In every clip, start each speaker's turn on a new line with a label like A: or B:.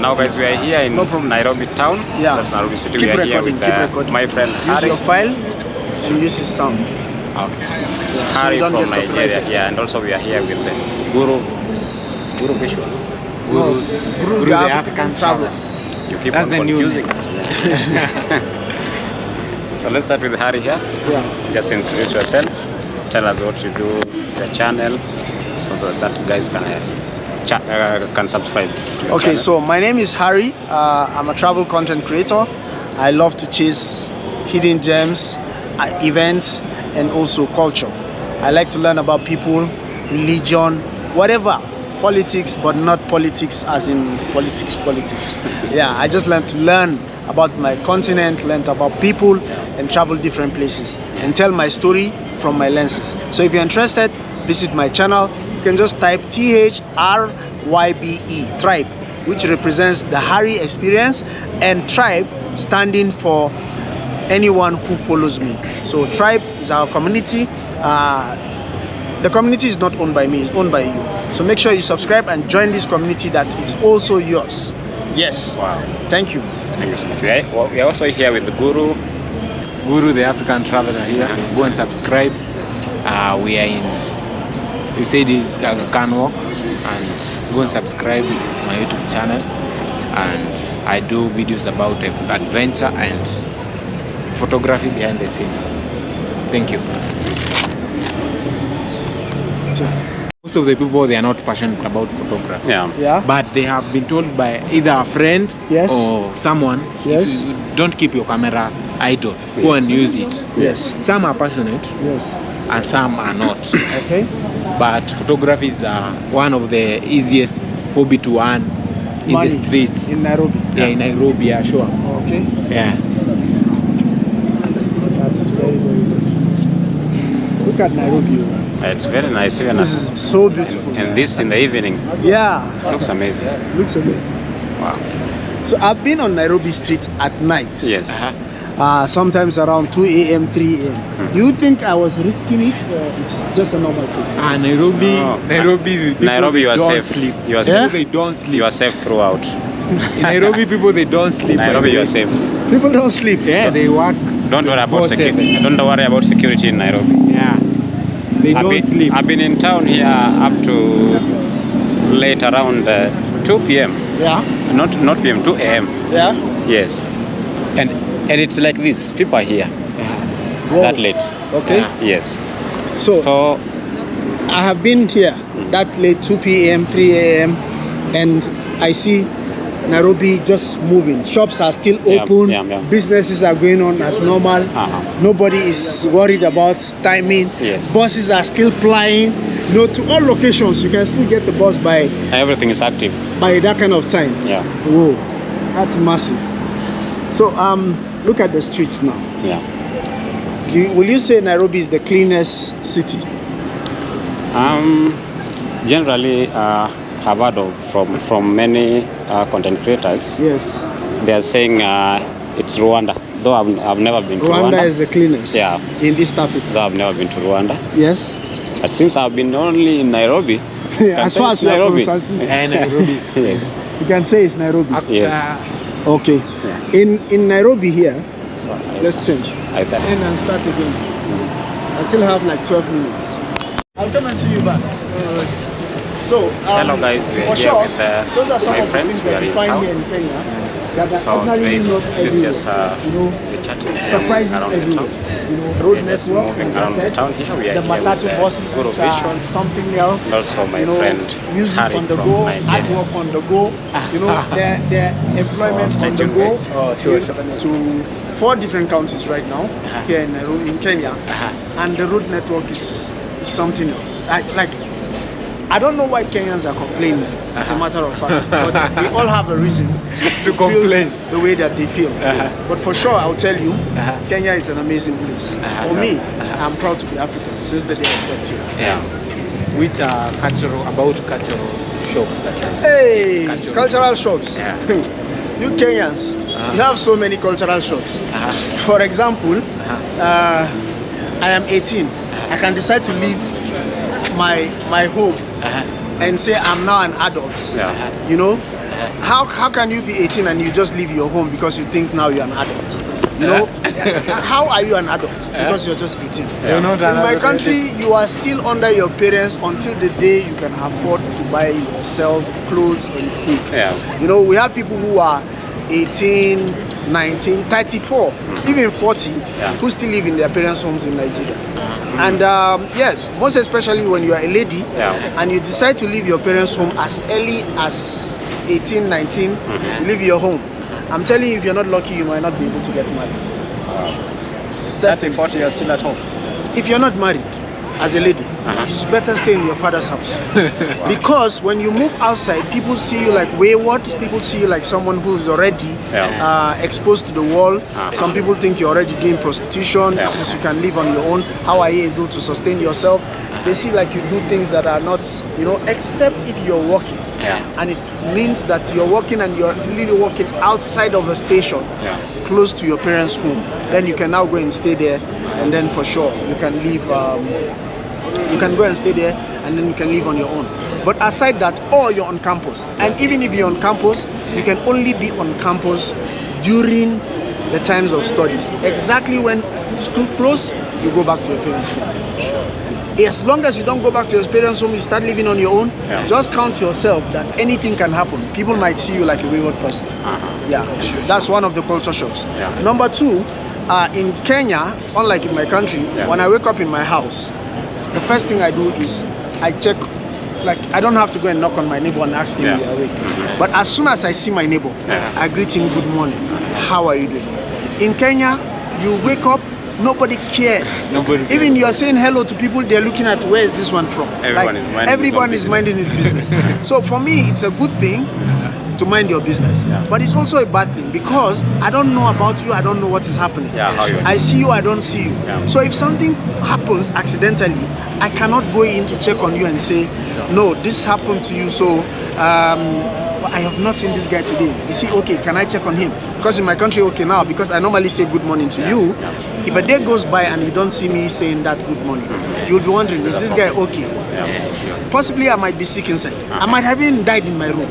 A: Now guys, we are here in Nairobi town.
B: Yeah.
A: That's Nairobi city.
B: Keep
A: We are here
B: recording,
A: with my friend
B: Use
A: Harry.
B: your file and use his sound.
A: Okay.
B: Yeah,
A: Harry
B: so
A: from Nigeria. Yeah, and also we are here with the Guru Visual.
B: Guru the African traveler.
A: You keep
C: That's
A: on
C: the
A: confusing us. So let's start with Harry here.
B: Yeah.
A: Just introduce yourself. Tell us what you do, your channel, so that guys can subscribe.
B: Okay, so my name is Harry. I'm a travel content creator. I love to chase hidden gems, events, and also culture. I like to learn about people, religion, whatever. Politics, but not politics as in politics. Yeah, I just learn to learn about my continent, learn about people, and travel different places and tell my story from my lenses. So if you're interested, visit my channel. You can just type THRYBE, tribe, which represents the Harry experience, and tribe standing for anyone who follows me. So tribe is our community. The community is not owned by me, it's owned by you. So make sure you subscribe and join this community that it's also yours. Yes.
A: Wow.
B: Thank you.
A: Thank you so much. We are also here with the Guru
C: the African traveler here. Go and subscribe. We are in, you say this can walk, and go and subscribe my YouTube channel. And I do videos about adventure and photography behind the scene. Thank you. Most of the people, they are not passionate about photography.
B: Yeah.
C: But they have been told by either a friend or someone,
B: Yes.
C: if you don't keep your camera idle, go and use it.
B: Yes.
C: Some are passionate
B: Yes.
C: and some are not.
B: Okay.
C: But photography is one of the easiest hobby to earn in
B: Money
C: the streets.
B: in Nairobi.
C: Yeah, in Nairobi, yeah, sure.
B: Okay.
C: Yeah.
B: That's very, very good. Look at Nairobi.
A: It's very nice.
B: This is so beautiful.
A: And this in the evening
B: Yeah.
A: looks amazing.
B: Looks amazing.
A: Wow.
B: So I've been on Nairobi streets at night.
A: Yes.
B: Sometimes around 2 a.m., 3 a.m. Do you think I was risking it, or it's just a normal thing?
C: Nairobi,
A: No.
C: Nairobi, people,
A: Nairobi, you are
C: don't
A: safe.
C: sleep.
A: You are
C: People,
A: safe.
C: they don't sleep.
A: You are safe throughout.
C: In Nairobi, people, they don't sleep.
A: Nairobi, you are safe.
B: People don't sleep.
C: Yeah, they work.
A: Don't worry about
C: 24/7.
A: security. Don't worry about security in Nairobi.
C: Yeah, they don't sleep.
A: I've been in town here up to late around 2 p.m.
B: Yeah.
A: Not p.m. 2 a.m.
B: Yeah.
A: Yes. And it's like this. People are here
B: Whoa.
A: that late.
B: Okay.
A: Yes.
B: So I have been here that late, 2 p.m., 3 a.m., and I see Nairobi just moving. Shops are still open. Businesses are going on as normal. Nobody is worried about timing.
A: Yes.
B: Buses are still plying. To all locations, you can still get the bus by
A: Everything is active.
B: that kind of time.
A: Yeah.
B: Whoa, that's massive. So look at the streets now.
A: Yeah.
B: Will you say Nairobi is the cleanest city?
A: Generally, I've heard of from many content creators.
B: Yes.
A: They are saying it's Rwanda. Though I've never been to Rwanda.
B: Rwanda is the cleanest.
A: Yeah.
B: In East Africa.
A: Though I've never been to Rwanda.
B: Yes.
A: But since I've been only in Nairobi,
B: As far as
A: Nairobi.
C: Nairobi.
A: Yes.
B: You can say it's Nairobi.
A: Yes.
B: Okay.
A: Yeah.
B: In Nairobi here,
A: So
B: let's change.
A: I thought.
B: End and start again. I still have like 12 minutes. I'll come and see you back. So,
A: Hello guys, we are here with
B: those are some
A: my
B: of the
A: friends.
B: things
A: We
B: that
A: are
B: we
A: in
B: find
A: town.
B: here in Kenya. That are
A: So
B: ordinarily
A: today,
B: not
A: this is
B: everywhere.
A: just the chatting
B: Surprises
A: around the
B: everywhere.
A: town.
B: Road
A: We're just
B: network,
A: moving
B: like I
A: around the
B: said,
A: town here. We are
B: the
A: here with
B: matatu buses,
A: Guru
B: which are
A: Visual.
B: something else.
A: And also my friend
B: music
A: Harry
B: on the
A: from
B: go,
A: Nigeria.
B: artwork on the go. Their employment
A: stay
B: on the
A: tuned,
B: go.
A: guys.
B: To 4 different countries right now here in Nairobi, in Kenya, and the road network is something else. I don't know why Kenyans are complaining, as a matter of fact, but we all have a reason to
C: complain
B: feel the way that they feel. But for sure, I'll tell you, Kenya is an amazing place. For me, I'm proud to be African since the day I stepped here.
A: Yeah.
C: With cultural shocks.
B: Hey,
C: Cultural.
B: cultural shocks.
A: Yeah.
B: You Kenyans, you have so many cultural shocks. For example, I am 18. I can decide to leave my home and say I'm now an adult.
A: Yeah.
B: How can you be 18 and you just leave your home because you think now you're an adult? You know, how are you an adult? Because you're just 18.
C: You're not
B: In my country, you are still under your parents until the day you can afford to buy yourself clothes and food.
A: Yeah.
B: You know, we have people who are 18, 19, 34, even 40, who still live in their parents' homes in Nigeria. And yes, most especially when you are a lady and you decide to leave your parents' home as early as 18, 19, leave your home. I'm telling you, if you're not lucky, you might not be able to get married.
A: That's if 40 you're still at home.
B: If you're not married as a lady, it's better stay in your father's house. Because when you move outside, people see you like wayward, people see you like someone who's already exposed to the world. Some people think you're already doing prostitution. Since you can live on your own, how are you able to sustain yourself? They see like you do things that are not, you know, except if you're working. And it means that you're working and you're really working outside of a station, close to your parents' home. Then you can now go and stay there, and then for sure you can leave. You can go and stay there, and then you can live on your own. But aside that, or you're on campus, and even if you're on campus, you can only be on campus during the times of studies. Exactly when school closes, you go back to your parents' home. As long as you don't go back to your parents' home, you start living on your own, just count yourself that anything can happen. People might see you like a wayward person. That's one of the culture shocks. Number two, in Kenya, unlike in my country, when I wake up in my house, the first thing I do is I check, like I don't have to go and knock on my neighbor and ask him if they're awake. But as soon as I see my neighbor, I greet him, good morning, how are you doing? In Kenya, you wake up, nobody cares. Even you're saying hello to people, they're looking at where is this one from. Everyone is minding his business. So for me, it's a good thing to mind your business. But it's also a bad thing because I don't know about you, I don't know what is happening. I see you, I don't see you. So if something happens accidentally, I cannot go in to check on you and say, no, this happened to you, so I have not seen this guy today. You see, okay, can I check on him? Because in my country, okay, now, because I normally say good morning to you, if a day goes by and you don't see me saying that good morning, you'll be wondering, is this guy okay? Possibly I might be sick inside. I might have even died in my room.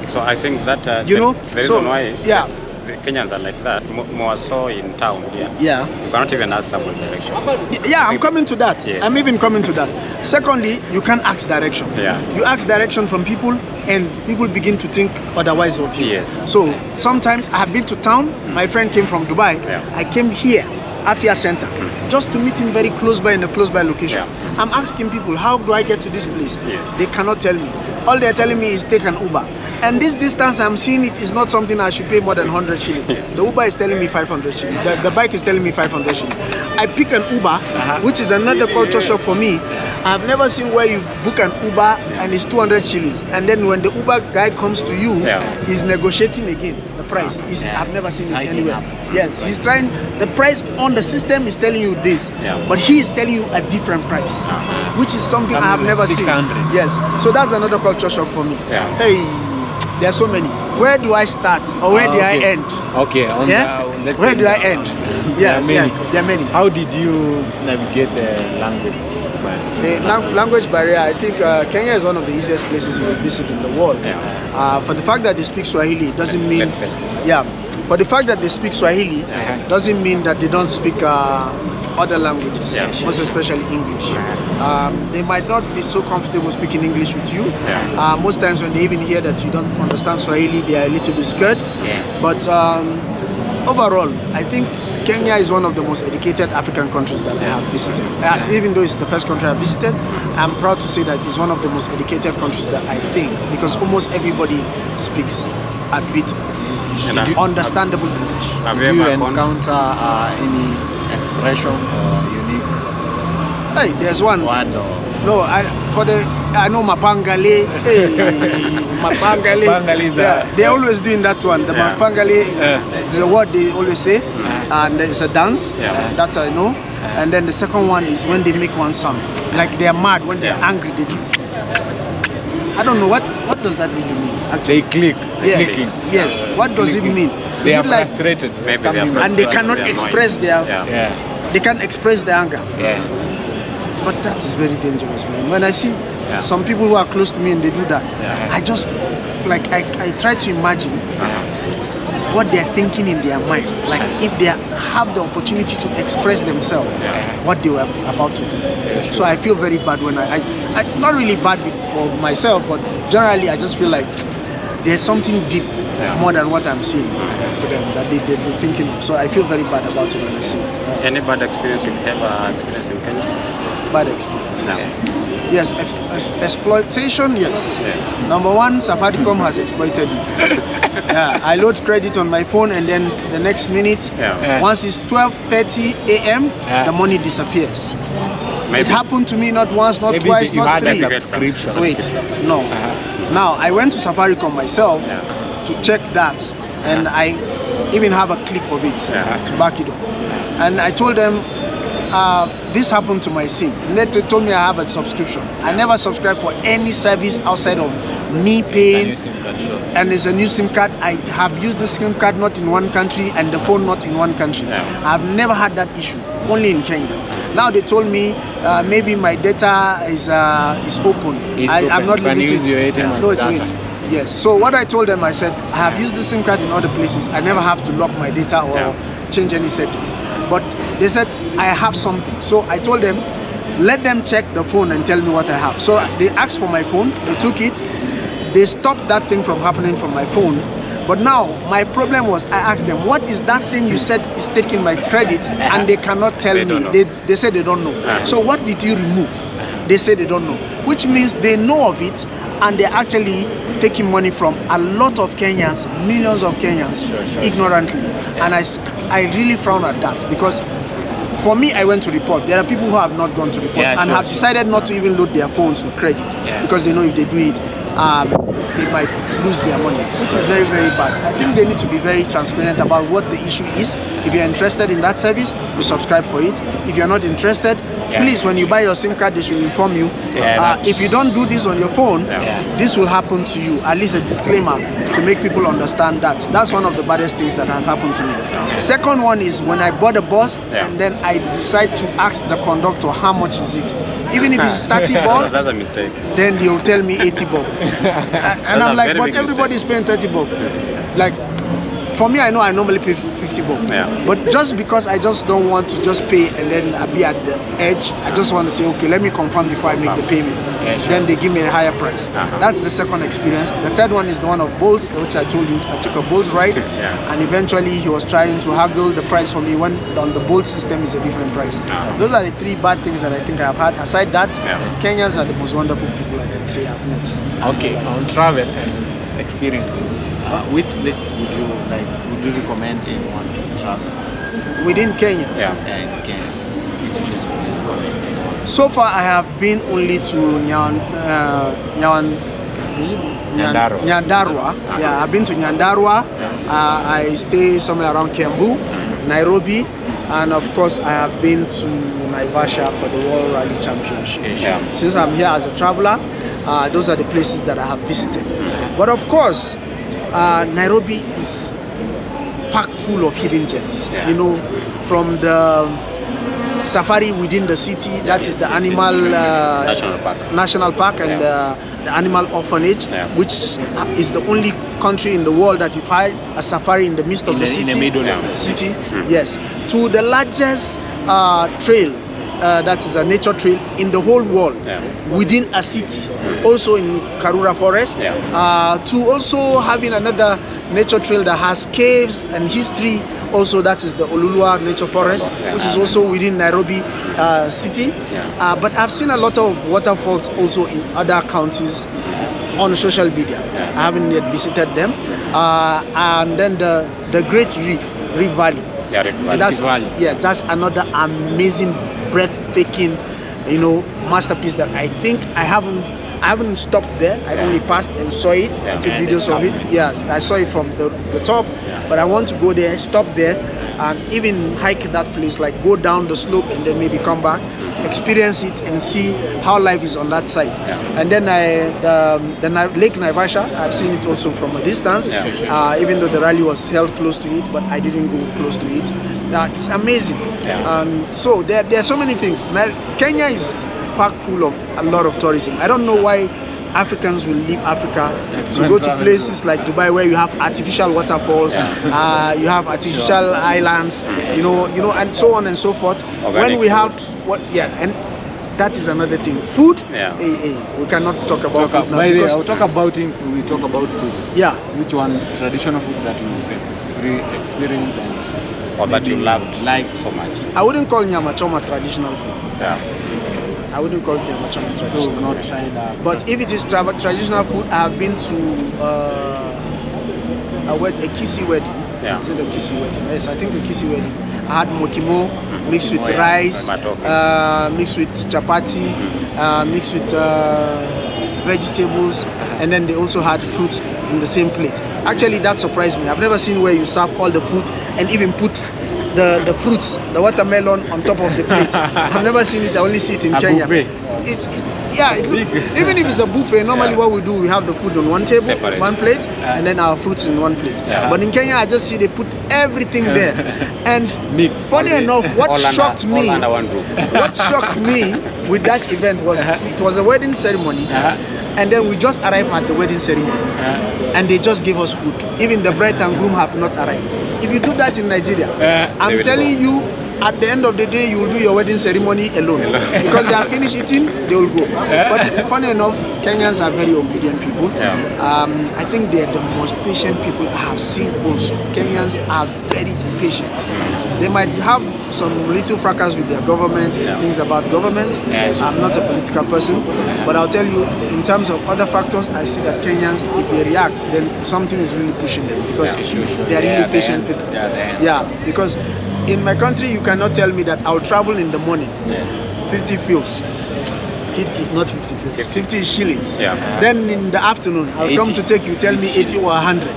A: So I think that
B: you know,
A: the reason why the Kenyans are like that, more so in town here. You cannot even ask someone direction.
B: I'm coming to that. I'm even coming to that. Secondly, you can't ask direction. You ask direction from people and people begin to think otherwise of you. So sometimes I have been to town, my friend came from Dubai, I came here, Afia Center, just to meet him very close by in a close by location. I'm asking people, how do I get to this place? They cannot tell me. All they're telling me is take an Uber. And this distance I'm seeing it is not something I should pay more than 100 shillings. The Uber is telling me 500 shillings. The bike is telling me 500 shillings. I pick an Uber, which is another culture shock for me. I've never seen where you book an Uber and it's 200 shillings. And then when the Uber guy comes to you, he's negotiating again the price. I've never seen it anywhere. Yes, he's trying, the price on the system is telling you this, but he is telling you a different price, which is something I have never seen. Yes, so that's another culture shock for me. Hey, there are so many. Where do I start or where do I end? Where do I end? There are many.
C: How did you navigate the language barrier?
B: The language barrier, I think Kenya is one of the easiest places you will visit in the world. For the fact that they speak Swahili doesn't mean for the fact that they speak Swahili doesn't mean that they don't speak other languages, most especially English. They might not be so comfortable speaking English with you. Most times when they even hear that you don't understand Swahili, they are a little bit scared. But overall, I think Kenya is one of the most educated African countries that I have visited. Even though it's the first country I visited, I'm proud to say that it's one of the most educated countries that I think, because almost everybody speaks a bit of English, understandable English.
C: Do you encounter any expression or unique?
B: Hey, there's one.
C: Word or...
B: No, I know Mapangale. Hey, Mapangale. They're always doing that one. The Mapangale is a word they always say, and it's a dance. That I know. And then the second one is when they make one sound, like they're mad when they're angry. They do. I don't know what does that really mean.
C: They click. Clicking.
B: Yes. What does it mean?
C: They are frustrated.
A: Maybe they are frustrated.
B: And they cannot express their. They can't express their anger. But that is very dangerous, man. When I see
A: Yeah.
B: Some people who are close to me and they do that.
A: Yeah.
B: I just like I try to imagine what they're thinking in their mind. Like if they have the opportunity to express themselves, what they were about to do. So I feel very bad when I not really bad for myself, but generally I just feel like there's something deep more than what I'm seeing to them that they're thinking of. So I feel very bad about it when I see it.
A: Any bad experience you've ever experienced in Kenya?
B: Bad experience.
A: No.
B: Yes, exploitation, yes. Number one, Safaricom has exploited me. I load credit on my phone and then the next minute, once it's 12:30 a.m., the money disappears. It happened to me not once, not twice, not three. Wait, no. Now, I went to Safaricom myself to check that, and I even have a clip of it to back it up. And I told them, this happened to my SIM. And they told me I have a subscription. I never subscribed for any service outside of me paying. And it's a new SIM card. I have used the SIM card not in one country and the phone not in one country. I've never had that issue, only in Kenya. Now they told me maybe my data is open. I'm not limited. No, wait. Yes. So what I told them, I said, I have used the SIM card in other places. I never have to lock my data or change any settings. But they said, I have something. So I told them, let them check the phone and tell me what I have. So they asked for my phone. They took it. They stopped that thing from happening from my phone. But now my problem was, I asked them, what is that thing you said is taking my credit? And they cannot tell me. They said they don't know. So what did you remove? They say they don't know, which means they know of it and they're actually taking money from a lot of Kenyans, millions of Kenyans, ignorantly. And I really frown at that, because for me, I went to report. There are people who have not gone to report and have decided not to even load their phones with credit because they know if they do it, they might lose their money, which is very, very bad. I think they need to be very transparent about what the issue is. If you're interested in that service, you subscribe for it. If you're not interested, please, when you buy your SIM card, they should inform you. If you don't do this on your phone, this will happen to you. At least a disclaimer to make people understand that. That's one of the baddest things that has happened to me. Second one is when I bought a bus and then I decide to ask the conductor how much is it. Even if it's 30 bob,
A: that's a mistake.
B: Then he'll tell me 80 bob. And I'm like, but everybody's paying 30 bob. Like, for me, I know I normally pay 50 bob. But just because I just don't want to just pay and then I be at the edge, I just want to say, okay, let me confirm before I make the payment. Then they give me a higher price. That's the second experience. The third one is the one of Bolts, which I told you. I took a Bolts ride, and eventually he was trying to haggle the price for me when on the Bolt system is a different price. Those are the three bad things that I think I've had. Aside that, Kenyans are the most wonderful people I can say I've met.
C: Okay, on travel and experiences, which place would you recommend anyone to travel?
B: Within Kenya?
C: In Kenya. Which place would you recommend anyone?
B: So far, I have been only to Nyandarua. I've been to Nyandarua. I stay somewhere around Kiambu, Nairobi, and of course, I have been to Naivasha for the World Rally Championship. Since I'm here as a traveler, those are the places that I have visited. But of course, Nairobi is packed full of hidden gems. You know, from the safari within the city, that is the animal national park and the animal orphanage, which is the only country in the world that you find a safari in the midst of the city.
C: In the middle of the
B: city. Yes, to the largest trail. That is a nature trail in the whole world, within a city, also in Karura Forest, to also having another nature trail that has caves and history, also that is the Olulua Nature Forest, which is also within Nairobi city. But I've seen a lot of waterfalls also in other counties on social media. I haven't yet visited them. And then the Great Rift Valley. That's another amazing, breathtaking, masterpiece that I think I haven't stopped there. I only passed and saw it, took videos of it. I saw it from the top, but I want to go there, stop there, and even hike that place, like go down the slope and then maybe come back, experience it and see how life is on that side. And then the Lake Naivasha, I've seen it also from a distance, even though the rally was held close to it, but I didn't go close to it. It's amazing. So there are so many things. Kenya is packed full of a lot of tourism. I don't know why Africans will leave Africa to go to places like Dubai where you have artificial waterfalls, you have artificial islands, you know, and so on and so forth. When we have and that is another thing. Food, we cannot talk about food now.
C: By the way, I'll talk about it when we talk about food.
B: Yeah.
C: Which one traditional food that you experience
A: or that you loved
C: like
A: so much?
B: I wouldn't call nyama choma traditional food.
A: Yeah.
B: I wouldn't call nyama choma traditional
C: so
B: food.
C: not China.
B: But if it is traditional food, I have been to a Kisi wedding.
A: Yeah.
B: Is it a Kisi wedding? Yes, I think a Kisi wedding. I had mokimo mixed with rice, mixed with chapati, mixed with vegetables, and then they also had fruit in the same plate. Actually, that surprised me. I've never seen where you serve all the fruit and even put the fruits, the watermelon on top of the plate. I've never seen it. I only see it in Kenya. Even if it's a buffet, normally what we do, we have the food on one table,
A: separate,
B: one plate, and then our fruits in one plate. But in Kenya, I just see they put everything there. And funny enough, what shocked me with that event was it was a wedding ceremony, and then we just arrived at the wedding ceremony, and they just gave us food. Even the bride and groom have not arrived. If you do that in Nigeria, I'm telling you, at the end of the day, you will do your wedding ceremony alone. Because they are finished eating, they will go. But funny enough, Kenyans are very obedient people. I think they are the most patient people I have seen also. Kenyans are very patient. They might have some little fracas with their government, things about government. I'm not a political person, but I'll tell you, in terms of other factors, I see that Kenyans, if they react, then something is really pushing them because they are really patient people. Because in my country, you cannot tell me that I'll travel in the morning, 50 fields, 50, not 50 fields, 50 shillings. Then in the afternoon, I'll 80. Come to take you, tell me 80 or 100.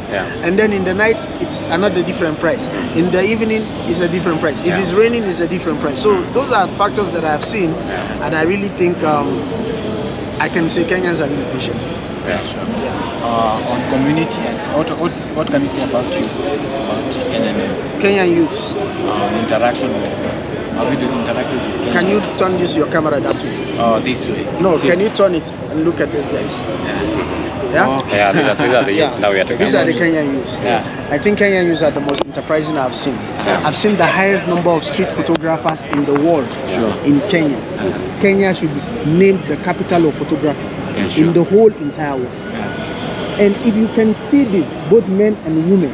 B: And then in the night, it's another different price. In the evening, it's a different price. If it's raining, it's a different price. So those are factors that I have seen, and I really think I can say Kenyans are really patient.
C: On community, and what can you say about you, about
B: Kenyan youths?
C: Interaction with have you interacted with Kenyan?
B: Can you turn your camera that way?
C: Oh, this way.
B: No, can you turn it and look at these guys?
A: These are the youths now we are talking
B: These
A: about.
B: are the Kenyan youths. I think Kenyan youths are the most enterprising I've seen. I've seen the highest number of street photographers in the world in Kenya. Kenya should be named the capital of photography in the whole entire world. And if you can see this, both men and women,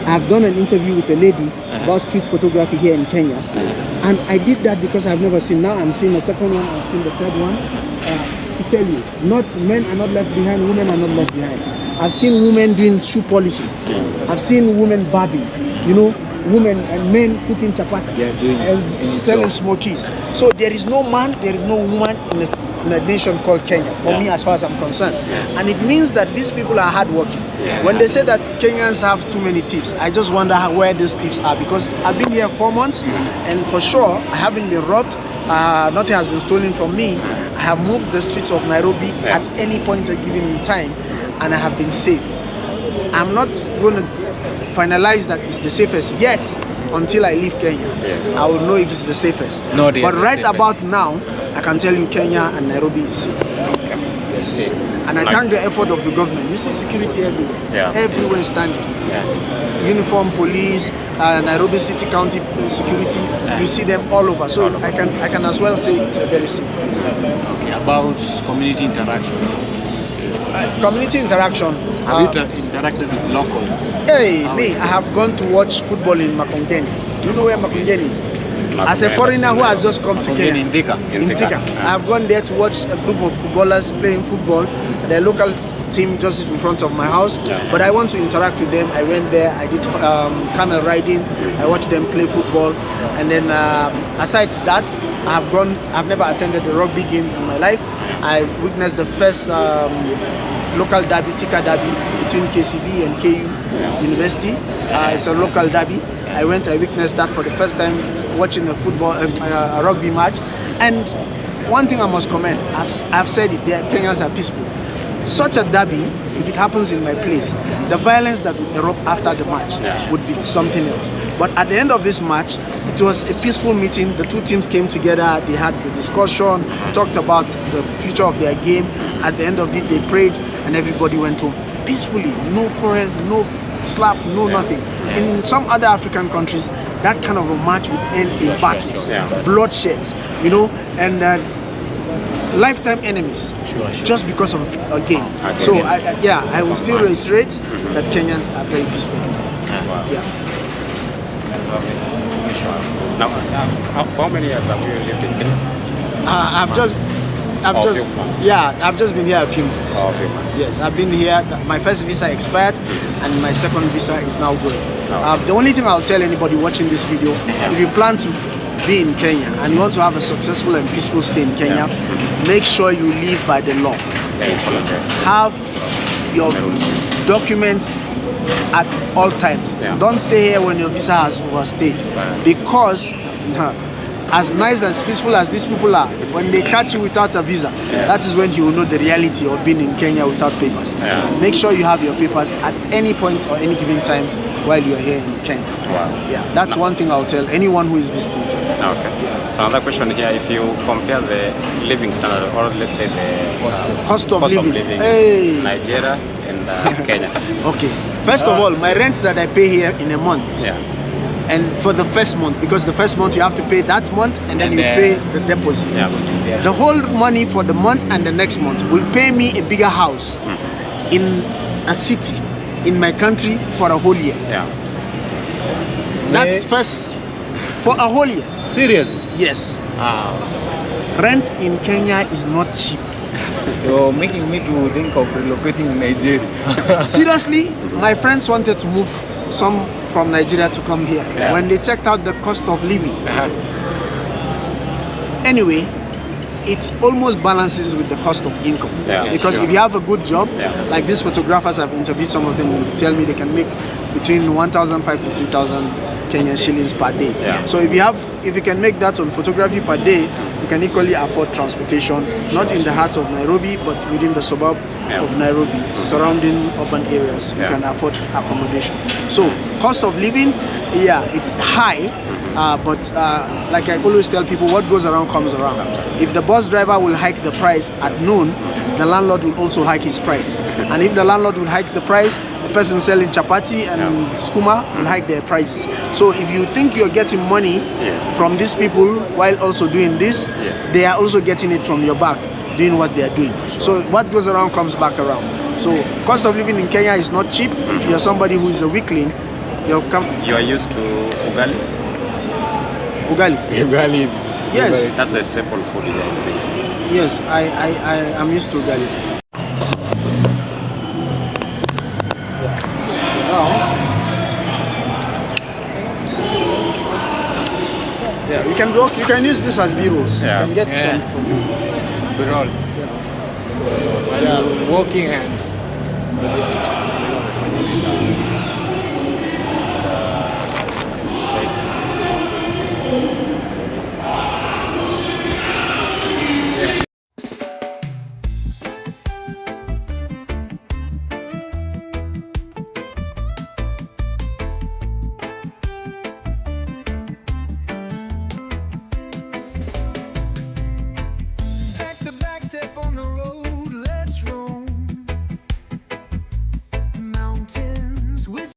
B: I've done an interview with a lady about street photography here in Kenya, and I did that because I've never seen. Now I'm seeing the second one, I'm seeing the third one. To tell you, not men are not left behind, women are not left behind. I've seen women doing shoe polishing. I've seen women barbing, women and men cooking chapati and selling smokies. So there is no man, there is no woman in a nation called Kenya, for me as far as I'm concerned. And it means that these people are hardworking. When they say that Kenyans have too many tips, I just wonder where these tips are, because I've been here 4 months and for sure I haven't been robbed. Nothing has been stolen from me. I have moved the streets of Nairobi at any point given time, and I have been safe. I'm not going to finalize that it's the safest yet until I leave Kenya. I will know if it's the safest. But right about now, I can tell you Kenya and Nairobi is safe. And I thank the effort of the government. You see security everywhere. Everywhere standing. Uniform police, Nairobi City County security. You see them all over. So I can as well say it's a very safe place.
C: About community interaction.
B: Community interaction.
C: Have you interacted with local?
B: I have gone to watch football in Makongeni. Do you know where Makongeni is? As a foreigner who has just come to Kenya, in Thika, I have gone there to watch a group of footballers playing football. The local team just in front of my house, but I want to interact with them. I went there, I did camel riding, I watched them play football, and then aside that, I've never attended a rugby game in my life. I witnessed the first local derby, Thika derby, between KCB and KU University. It's a local derby. I witnessed that for the first time, watching a rugby match. And one thing I must comment, I've said it, Kenyans are peaceful. such a derby, if it happens in my place, the violence that would erupt after the match would be something else. But at the end of this match, it was a peaceful meeting. The two teams came together, they had the discussion, talked about the future of their game. At the end of it, they prayed and everybody went home peacefully. No quarrel, no slap, no nothing. In some other African countries, that kind of a match would end in battles, bloodshed, you know, and lifetime enemies, just because of a game. So I will still reiterate that Kenyans are very peaceful people.
A: Now, how many years have you lived in Kenya?
B: I've just been here a few months.
A: Oh, a few months.
B: Yes, I've been here. My first visa expired, and my second visa is now going. The only thing I'll tell anybody watching this video, if you plan to be in Kenya and you want to have a successful and peaceful stay in Kenya, make sure you live by the law. Have your documents at all times. Don't stay here when your visa has overstayed, because as nice and peaceful as these people are, when they catch you without a visa, that is when you will know the reality of being in Kenya without papers. Make sure you have your papers at any point or any given time while you are here in Kenya. That's one thing I'll tell anyone who is visiting Kenya.
A: So another question here, if you compare the living standard, or let's say the
B: cost of living
A: in Nigeria and Kenya.
B: Okay, first of all, my rent that I pay here in a month, and for the first month, because the first month you have to pay that month and then you pay the deposit. The whole money for the month and the next month will pay me a bigger house in a city in my country for a whole year. That's first for a whole year.
C: Serious?
B: Yes. Rent in Kenya is not cheap.
C: You're making me to think of relocating in Nigeria.
B: Seriously, my friends wanted to move some from Nigeria to come here. When they checked out the cost of living, anyway, it almost balances with the cost of income. Because if you have a good job, like these photographers, I've interviewed some of them, who tell me they can make between 1,500 to 3,000 Kenyan shillings per day. So if you can make that on photography per day, you can equally afford transportation, not in the heart of Nairobi, but within the suburb of Nairobi, surrounding urban areas. You can afford accommodation. So cost of living, it's high, but like I always tell people, what goes around comes around. If the bus driver will hike the price at noon, the landlord will also hike his price. And if the landlord will hike the price, the person selling chapati and skuma will hike their prices. So if you think you're getting money from these people while also doing this, they are also getting it from your back, doing what they are doing. So what goes around comes back around. So cost of living in Kenya is not cheap. If you're somebody who is a weakling, you
A: are used to ugali?
B: Ugali?
C: Ugali.
B: Yes.
A: That's the staple food in Kenya.
B: Yes, I am used to ugali. You can use this as B-rolls. You can get some from
C: B-rolls. While you're walking and